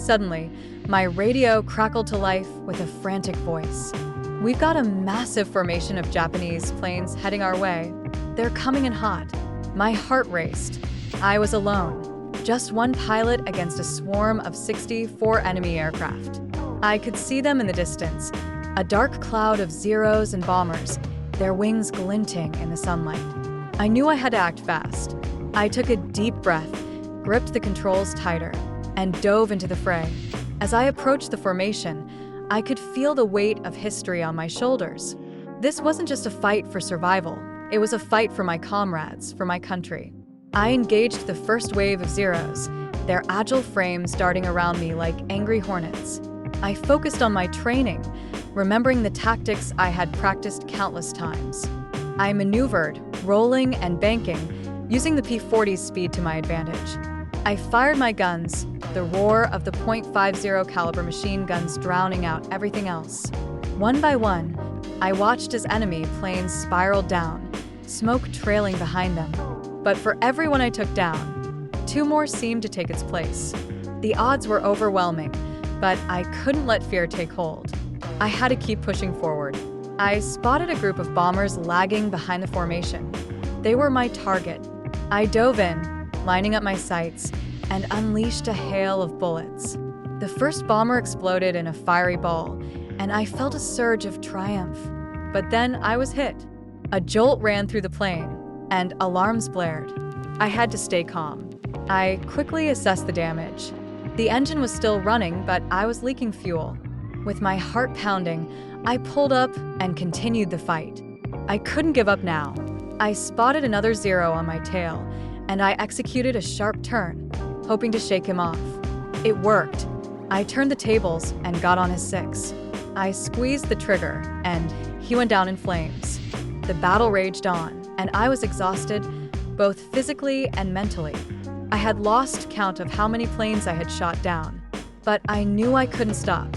Suddenly, my radio crackled to life with a frantic voice. "We've got a massive formation of Japanese planes heading our way. They're coming in hot." My heart raced. I was alone, just one pilot against a swarm of 64 enemy aircraft. I could see them in the distance, a dark cloud of Zeros and bombers, their wings glinting in the sunlight. I knew I had to act fast. I took a deep breath, gripped the controls tighter, and dove into the fray. As I approached the formation, I could feel the weight of history on my shoulders. This wasn't just a fight for survival. It was a fight for my comrades, for my country. I engaged the first wave of Zeros, their agile frames darting around me like angry hornets. I focused on my training, remembering the tactics I had practiced countless times. I maneuvered, rolling and banking, using the P-40's speed to my advantage. I fired my guns, the roar of the .50 caliber machine guns drowning out everything else. One by one, I watched as enemy planes spiraled down, smoke trailing behind them. But for every one I took down, two more seemed to take its place. The odds were overwhelming, but I couldn't let fear take hold. I had to keep pushing forward. I spotted a group of bombers lagging behind the formation. They were my target. I dove in, lining up my sights, and unleashed a hail of bullets. The first bomber exploded in a fiery ball, and I felt a surge of triumph. But then I was hit. A jolt ran through the plane, and alarms blared. I had to stay calm. I quickly assessed the damage. The engine was still running, but I was leaking fuel. With my heart pounding, I pulled up and continued the fight. I couldn't give up now. I spotted another Zero on my tail, and I executed a sharp turn, hoping to shake him off. It worked. I turned the tables and got on his six. I squeezed the trigger, and he went down in flames. The battle raged on, and I was exhausted, both physically and mentally. I had lost count of how many planes I had shot down, but I knew I couldn't stop.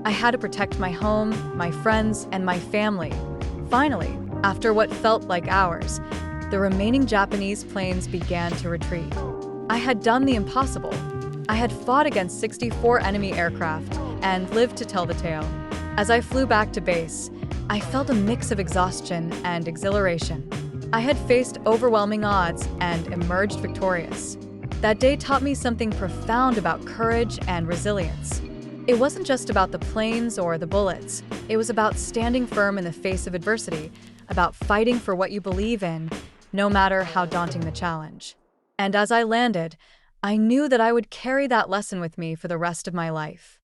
I had to protect my home, my friends, and my family. Finally, after what felt like hours, the remaining Japanese planes began to retreat. I had done the impossible. I had fought against 64 enemy aircraft and lived to tell the tale. As I flew back to base, I felt a mix of exhaustion and exhilaration. I had faced overwhelming odds and emerged victorious. That day taught me something profound about courage and resilience. It wasn't just about the planes or the bullets. It was about standing firm in the face of adversity, about fighting for what you believe in, no matter how daunting the challenge. And as I landed, I knew that I would carry that lesson with me for the rest of my life.